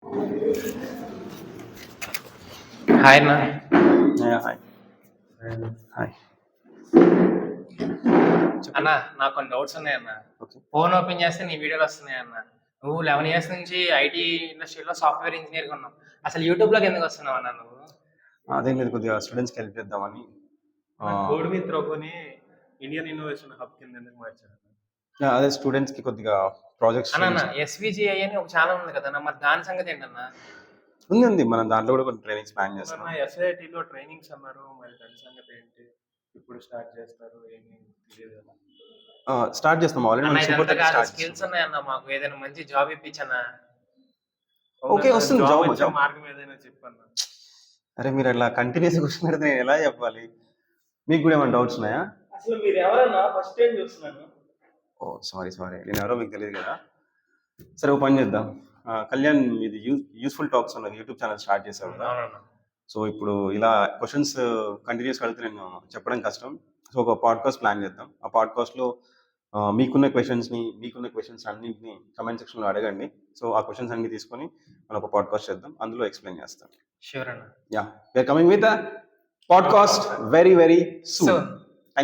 Hi అన్న. Hi hi అన్న నాకు కొన్ని డౌట్స్ ఉన్నాయన్న. ఓకే ఫోన్ ఓపెన్ చేస్తే నీ వీడియోలు వస్తున్నాయన్న. నువ్వు 11 ఇయర్స్ నుంచి ఐటీ ఇండస్ట్రీలో సాఫ్ట్వేర్ ఇంజనీర్గా ఉన్నావు. అసలు యూట్యూబ్లోకి ఎందుకు వస్తున్నావు అన్న నువ్వు? అదే మీరు కొద్దిగా స్టూడెంట్స్కి హెల్ప్ చేద్దామని. కోడ్ మిత్రని ఇండియన్ ఇన్నోవేషన్ హబ్ కింద ఎందుకు మార్చారు? అదే స్టూడెంట్స్కి కొద్దిగా ప్రాజెక్ట్స్ అన్న ఎస్విజిఐ అని ఒక ఛానల్ ఉంది కదా, మరి దాని సంగతి ఏంటన్నా? ఉంది మనం దాంట్లో కూడా కొన్ని ట్రైనింగ్స్ ప్లాన్ చేస్తాం. ఎస్ఐటిలో ట్రైనింగ్స్ అన్నారు, మరి దాని సంగతి ఏంటి? ఇప్పుడు స్టార్ట్ చేస్తారు ఏమి తెలియదు కదా. స్టార్ట్ చేస్తాం ఆల్రెడీ. స్కిల్స్ ఉన్నాయన్న, మాకు ఏదైనా మంచి జాబ్ ఇప్పించన్నా. ఓకే వస్తుంది జాబ్. మార్గం ఏదైనా చెప్పన్నా. అరే మీరు అట్లా కంటిన్యూస్ క్వశ్చన్ అడిగితే నేను ఎలా చెప్పాలి? మీకు కూడా ఏమైనా డౌట్స్ ఉన్నాయా? అసలు మీరు ఎవరన్నా ఫస్ట్ టైం చూస్తున్నాను. ఓ సారీ నేను ఎవరో మీకు తెలియదు కదా. సరే ఓ పని చేద్దాం. కళ్యాణ్ ఇది యూస్ఫుల్ టాక్స్ అన్నది యూట్యూబ్ ఛానల్ స్టార్ట్ చేశారు కదా. సో ఇప్పుడు ఇలా క్వశ్చన్స్ కంటిన్యూస్ వెళ్తే నేను చెప్పడం కష్టం. సో ఒక పాడ్కాస్ట్ ప్లాన్ చేద్దాం. ఆ పాడ్కాస్ట్లో మీకున్న క్వశ్చన్స్ అన్నింటినీ కమెంట్ సెక్షన్లో అడగండి. సో ఆ క్వశ్చన్స్ అన్ని తీసుకొని మనం ఒక పాడ్కాస్ట్ చేద్దాం, అందులో ఎక్స్ప్లెయిన్ చేస్తాం. షూర్ అన్న. Yeah, we're coming with podcast very very soon.